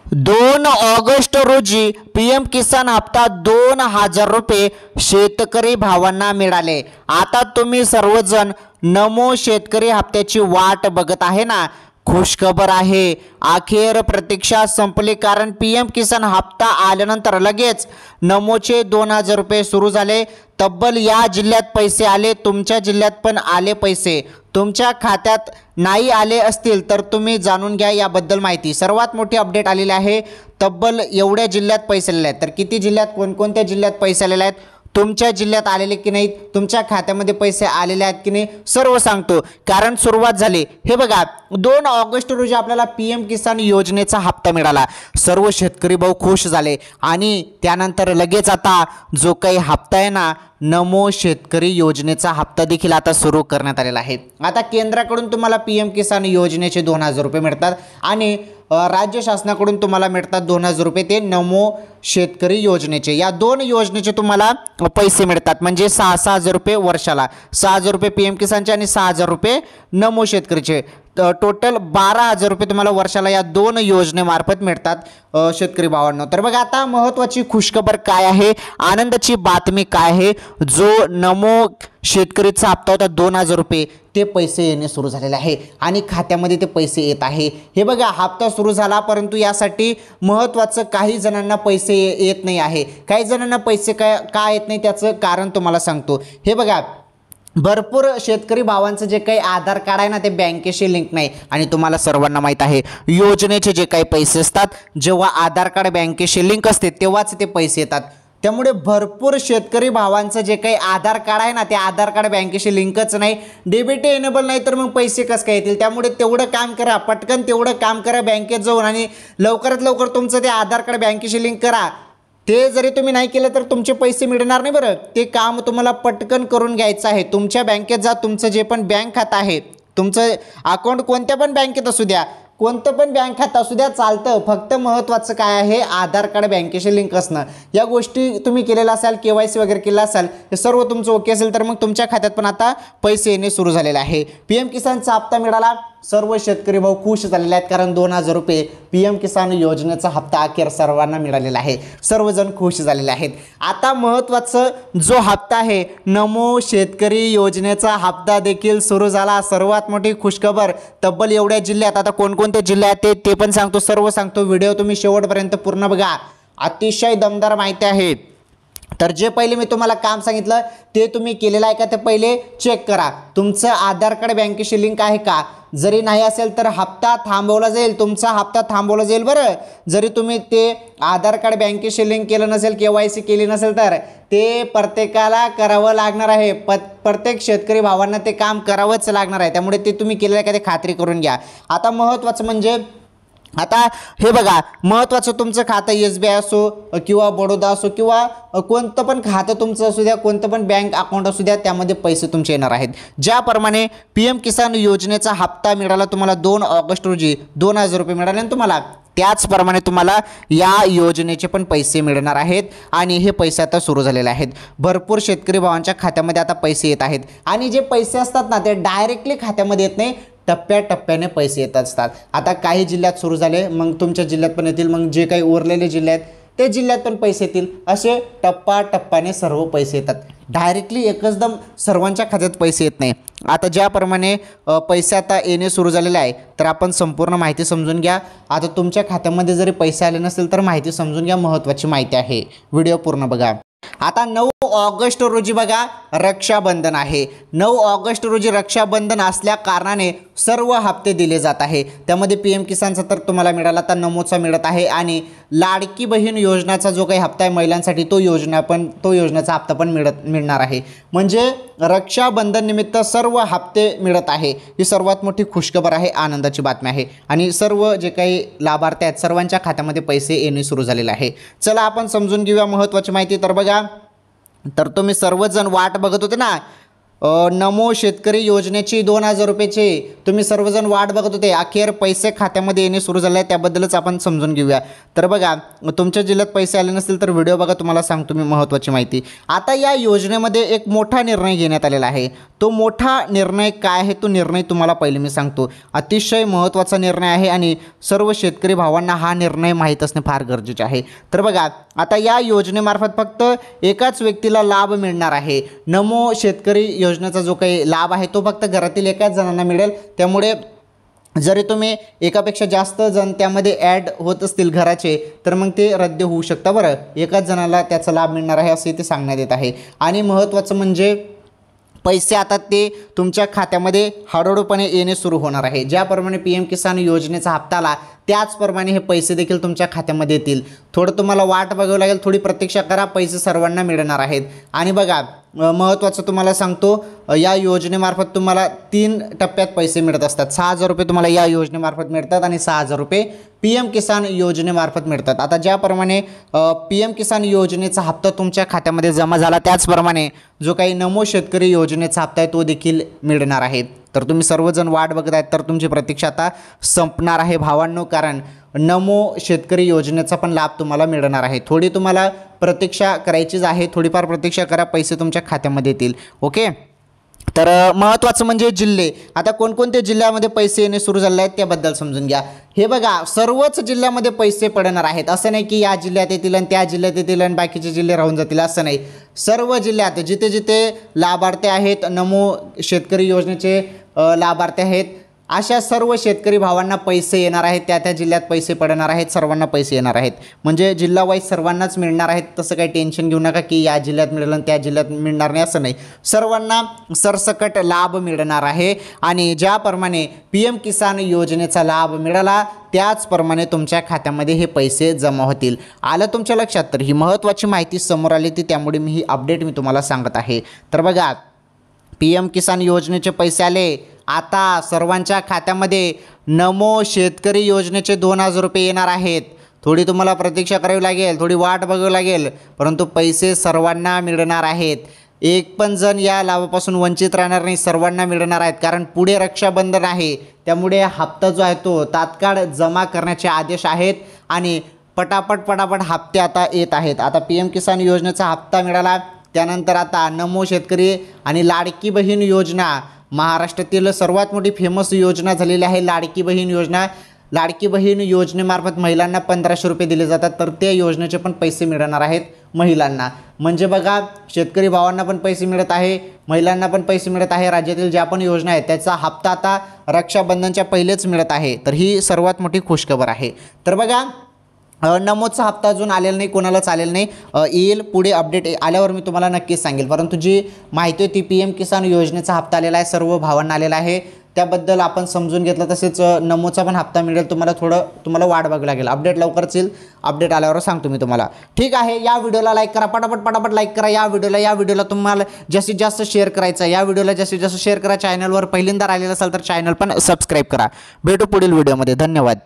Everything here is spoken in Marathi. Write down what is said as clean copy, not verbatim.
2 ऑगस्ट रोजी पीएम किसान हप्ता 2,000 रुपये शेतकरी भावांना मिळाले। आता तुम्ही सर्वजण नमो शेतकरी हप्त्याची वाट बघत आहे ना। खुशखबर आहे, अखेर प्रतीक्षा संपली, कारण पीएम किसान हप्ता आल्यानंतर लगेच नमोचे 2,000 रुपये सुरू झाले। तब्बल या जिल्ह्यात पैसे आले, तुमच्या जिल्ह्यात पण आले पैसे। तुमच्या खात्यात नाही आले असतील तर तुम्ही जाणून घ्या याबद्दल माहिती। सर्वात मोठी अपडेट आलेली आहे, तब्बल एवढ्या जिल्ह्यात पैसे आलेले आहेत। तर किती जिल्ह्यात, कोणकोणत्या जिल्ह्यात पैसे आलेले आहेत, तुमच्या जिल्ह्यात आलेले की नाही, तुमच्या खात्यामध्ये पैसे आलेले आहेत की नाही, सर्व सांगतो। कारण सुरुवात झाली, हे बघा 2 ऑगस्ट रोजी आपल्याला पीएम किसान योजनेचा हप्ता मिळाला। सर्व शेतकरी भाऊ खुश झाले आणि त्यानंतर लगेच आता जो काही हप्ता आहे ना, नमो शेतकरी योजनेचा हप्ता देखील आता सुरू करण्यात आलेला आहे। आता केंद्राकडून तुम्हाला पीएम किसान योजनेचे 2,000 रुपये मिळतात आणि राज्य शासनाकडून तुम्हाला मिळतात 2,000 रुपये, ते नमो शेतकरी योजनेचे। या दोन योजनेचे तुम्हाला पैसे मिळतात, म्हणजे 6,000 रुपये वर्षाला। 6,000 रुपये पीएम किसानचे आणि 6,000 रुपये नमो शेतकरीचे। टोटल 12,000 रुपये तुम्हाला वर्षाला या दोन योजनेमार्फत मिळतात शेतकरी भावांनो। तर बघा आता महत्त्वाची खुशखबर काय आहे, आनंदाची बातमी काय आहे, जो नमो शेतकरीचा हप्ता होता 2,000 रुपये, ते पैसे येणे सुरू झालेले आहे आणि खात्यामध्ये ते पैसे येत आहे। हे बघा हप्ता सुरू झाला, परंतु यासाठी महत्त्वाचं काही जणांना पैसे येत नाही आहे। काही जणांना पैसे का येत नाही त्याचं कारण तुम्हाला सांगतो। हे बघा भरपूर शेतकरी भावांचं जे काही आधार कार्ड आहे ना, ते बँकेशी लिंक नाही आणि तुम्हाला सर्वांना माहीत आहे योजनेचे जे काही पैसे असतात, जेव्हा आधार कार्ड बँकेशी लिंक असते तेव्हाच ते पैसे येतात। त्यामुळे भरपूर शेतकरी भावांचं जे काही आधार कार्ड आहे ना, ते आधार कार्ड बँकेशी लिंकच नाही, डीबीटी एनेबल नाही, तर मग पैसे कसं काय येतील। त्यामुळे तेवढं काम करा, पटकन तेवढं काम करा बँकेत जाऊन आणि लवकरात लवकर तुमचं ते आधार कार्ड बँकेशी लिंक करा। ते जरी तुम्ही नाही केलं तर तुमचे पैसे मिळणार नाही बरं। ते काम तुम्हाला पटकन करून घ्यायचं आहे। तुमच्या बँकेत जा, तुमचं जे पण बँक खातं आहे, तुमचं अकाउंट कोणत्या पण बँकेत असू द्या, कोणतं पण बँक खातं असू द्या चालतं, फक्त महत्त्वाचं काय आहे आधार कार्ड बँकेशी लिंक असणं। या गोष्टी तुम्ही केलेला असाल, केवायसी वगैरे केला असाल, हे सर्व तुमचं ओके असेल तर मग तुमच्या खात्यात पण आता पैसे येणे सुरू झालेले आहे। पीएम किसानचा हप्ता मिळाला, सर्व शेतकरी भाऊ खुश झालेले आहेत, कारण 2,000 रुपये पीएम किसान योजनेचा हप्ता अखेर सर्वांना मिळालेला आहे। सर्वजण खुश झालेले आहेत। आता महत्त्वाचं जो हप्ता आहे नमो शेतकरी योजनेचा हप्ता देखील सुरू झाला। सर्वात मोठी खुशखबर, तब्बल एवढ्या जिल्ह्यात, आता कोणकोणते जिल्हे आहेत ते पण सांगतो, सर्व सांगतो। व्हिडिओ तुम्ही शेवटपर्यंत पूर्ण बघा, अतिशय दमदार माहिती आहे। तर जे पहिले मी तुम्हाला काम सांगितलं ते तुम्ही केलेलं आहे का ते पहिले चेक करा। तुमचं आधार कार्ड बँकेशी लिंक आहे का, जरी नाही असेल तर हप्ता थांबवला जाईल, तुमचा हप्ता थांबवला जाईल बरं। जरी तुम्ही ते आधार कार्ड बँकेशी लिंक केलं नसेल, केवायसी केली नसेल, तर ते प्रत्येकाला करावं लागणार आहे। प्रत्येक शेतकरी भावांना ते काम करावंच लागणार आहे। त्यामुळे ते तुम्ही केलेलं आहे का ते खात्री करून घ्या। आता महत्त्वाचं म्हणजे आता हे बघा, महत्त्वाचं तुमचं खातं SBI असो किंवा बडोदा असो किंवा कोणतं पण खातं तुमचं असू द्या, कोणतं पण बँक अकाउंट असू द्या, त्यामध्ये पैसे तुमचे येणार आहेत। ज्याप्रमाणे पीएम किसान योजनेचा हप्ता मिळाला तुम्हाला 2 ऑगस्ट रोजी 2,000 रुपये मिळाले ना तुम्हाला, त्याचप्रमाणे तुम्हाला या योजनेचे पण पैसे मिळणार आहेत आणि हे पैसे आता सुरू झालेले आहेत। भरपूर शेतकरी भावांच्या खात्यामध्ये आता पैसे येत आहेत आणि जे पैसे असतात ना, ते डायरेक्टली खात्यामध्ये येत नाही, टप्प्याटप्प्याने पैसे येत असतात। आता काही जिल्ह्यात सुरू झाले, मग तुमच्या जिल्ह्यात पण येतील, मग जे काही उरलेले जिल्हे आहेत ते जिल्ह्यात पण पैसे येतील, असे टप्प्याटप्प्याने सर्व पैसे येतात। डायरेक्टली एकदम सर्वांच्या खात्यात पैसे येत नाही। आता ज्याप्रमाणे पैसे आता येणे सुरू झालेले आहे, तर आपण संपूर्ण माहिती समजून घ्या। आता तुमच्या खात्यामध्ये जरी पैसे आले नसेल तर माहिती समजून घ्या, महत्त्वाची माहिती आहे, व्हिडिओ पूर्ण बघा। आता 9 ऑगस्ट रोजी बघा रक्षाबंधन आहे। 9 ऑगस्ट रोजी रक्षाबंधन असल्या कारणाने सर्व हप्ते दिले जात आहे। त्यामध्ये पीएम किसानचा तर तुम्हाला मिळाला, आता नमोचा मिळत आहे आणि लाडकी बहीण योजनाचा जो काही हप्ता आहे महिलांसाठी, तो योजनेचा हप्ता पण मिळणार आहे। म्हणजे रक्षाबंधन निमित्त सर्व हप्ते मिळत आहे। ही सर्वात मोठी खुशखबर आहे, आनंदाची बातमी आहे आणि सर्व जे काही लाभार्थी आहेत सर्वांच्या खात्यामध्ये पैसे येणे सुरू झालेले आहे। चला आपण समजून घेऊया महत्त्वाची माहिती। तर बघा, तर तुम्ही सर्वजण वाट बघत होते ना, नमो शेतकरी योजनेची 2,000 रुपयाची तुम्ही सर्वजण वाट बघत होते, अखेर पैसे खात्यामध्ये येणे सुरू झाले आहे, त्याबद्दलच आपण समजून घेऊया. तर बघा, तुमच्या जिल्ह्यात पैसे आले नसतील तर व्हिडिओ बघा, तुम्हाला सांगतो मी महत्त्वाची माहिती. आता या योजनेमध्ये एक मोठा निर्णय घेण्यात आलेला आहे. तो मोठा निर्णय काय आहे, तो निर्णय तुम्हाला पहिले मी सांगतो. अतिशय महत्त्वाचा निर्णय आहे आणि सर्व शेतकरी भावांना हा निर्णय माहीत असणे फार गरजेचे आहे. तर बघा, आता या योजनेमार्फत फक्त एकाच व्यक्तीला लाभ मिळणार आहे. नमो शेतकरी योजनेचा जो काही लाभ आहे तो फक्त घरातील एकाच जणांना मिळेल. त्यामुळे जरी तुम्ही एकापेक्षा जास्त जण त्यामध्ये ॲड होत असतील घराचे, तर मग ते रद्द होऊ शकतं. बरं, एकाच जणाला त्याचा लाभ मिळणार आहे असे ते सांगण्यात येत आहे. आणि महत्त्वाचं म्हणजे पैसे आता ते तुमच्या खात्यामध्ये हळूहळूपणे येणे सुरू होणार आहे. ज्याप्रमाणे PM किसान योजनेचा हप्ता आला त्याचप्रमाणे हे पैसे देखील तुमच्या खात्यामध्ये येतील. थोडं तुम्हाला वाट बघावी लागेल, थोडी प्रतीक्षा करा, पैसे सर्वांना मिळणार आहेत. आणि बघा, महत्त्वाचं तुम्हाला सांगतो, या योजनेमार्फत तुम्हाला 3 टप्प्यात पैसे मिळत असतात. 6,000 रुपये तुम्हाला या योजनेमार्फत मिळतात आणि 6,000 रुपये PM किसान योजनेमार्फत मिळतात. आता ज्याप्रमाणे PM किसान योजनेचा हप्ता तुमच्या खात्यामध्ये जमा झाला त्याचप्रमाणे जो काही नमो शेतकरी योजनेचा हप्ता आहे तो देखील मिळणार आहे. तर तुम्ही सर्वजण वाट बघत आहेत, तर तुमची प्रतीक्षा आता संपणार आहे भावांनो, कारण नमो शेतकरी योजनेचा पण लाभ तुम्हाला मिळणार आहे. थोडी तुम्हाला प्रतीक्षा करायचीच आहे, थोडीफार प्रतीक्षा करा, पैसे तुमच्या खात्यामध्ये येतील. ओके. तर महत्त्वाचं म्हणजे जिल्हे. आता कोणकोणत्या जिल्ह्यामध्ये पैसे येणे सुरू झाले आहेत त्याबद्दल समजून घ्या. हे बघा, सर्वच जिल्ह्यामध्ये पैसे पडणार आहेत. असं नाही की या जिल्ह्यात येतील आणि त्या जिल्ह्यात येतील आणि बाकीचे जिल्हे राहून जातील, असं नाही. सर्व जिल्ह्यात जिथे जिथे लाभार्थी आहेत, नमो शेतकरी योजनेचे लाभार्थी आहेत, अशा सर्व शेतकरी भावांना पैसे येणार आहेत. त्या त्या जिल्ह्यात पैसे पडणार आहेत, सर्वांना पैसे येणार आहेत. म्हणजे जिल्हा वाईज सर्वांनाच मिळणार आहेत. तसं काही टेन्शन घेऊ नका की या जिल्ह्यात मिळेल आणि त्या जिल्ह्यात मिळणार नाही, असं नाही. सर्वांना सरसकट लाभ मिळणार आहे. आणि ज्याप्रमाणे PM किसान योजनेचा लाभ मिळाला त्याचप्रमाणे तुमच्या खात्यामध्ये हे पैसे जमा होतील. आलं तुमच्या लक्षात? तर ही महत्त्वाची माहिती समोर आली ती, त्यामुळे ही अपडेट मी तुम्हाला सांगत आहे. तर बघा, PM किसान योजनेचे पैसे आले, आता सर्वांच्या खात्यामध्ये नमो शेतकरी योजनेचे 2,000 रुपये येणार आहेत. थोडी तुम्हाला प्रतीक्षा करावी लागेल, थोडी वाट बघावी लागेल, परंतु पैसे सर्वांना मिळणार आहेत. एक पण जण या लाभापासून वंचित राहणार नाही, सर्वांना मिळणार आहेत. कारण पुढे रक्षाबंधन आहे, त्यामुळे हप्ता जो आहे तो तात्काळ जमा करण्याचे आदेश आहेत आणि पटापट हप्ते आता येत आहेत. आता PM किसान योजनेचा हप्ता मिळाला, त्यानंतर आता नमो शेतकरी आणि लाडकी बहीण योजना, महाराष्ट्रातील सर्वात मोठी फेमस योजना झालेली आहे लाडकी बहीण योजना. लाडकी बहीण योजनेमार्फत महिलांना 1,500 रुपये दिले जातात, तर त्या योजनेचे पण पैसे मिळणार आहेत महिलांना. म्हणजे बघा, शेतकरी भावांना पण पैसे मिळत आहे, महिलांना पण पैसे मिळत आहे. राज्यातील ज्या पण योजना आहेत त्याचा हप्ता आता रक्षाबंधनच्या पहिलेच मिळत आहे. तर ही सर्वात मोठी खुशखबर आहे. तर बघा, नमोचा हप्ता अजून आलेला नाही, कोणालाच आलेला नाही. येईल, पुढे अपडेट आल्यावर मी तुम्हाला नक्कीच सांगेल. परंतु जी माहिती होती PM किसान योजनेचा हप्ता आलेला आहे, सर्व भावांना आलेला आहे, त्याबद्दल आपण समजून घेतलं. तसेच नमोचा पण हप्ता मिळेल. तुम्हाला वाट बघावी लागेल. अपडेट लवकरच येईल, अपडेट आल्यावर सांगतो मी तुम्हाला. ठीक आहे. या व्हिडिओला लाईक करा, पटापट लाईक करा. या व्हिडिओला तुम्हाला जास्तीत जास्त शेअर करायचं. या व्हिडिओला जास्तीत जास्त शेअर करा. चॅनलवर पहिल्यांदा आलेलं असेल तर चॅनल पण सबस्क्राईब करा. भेटू पुढील व्हिडिओमध्ये. धन्यवाद.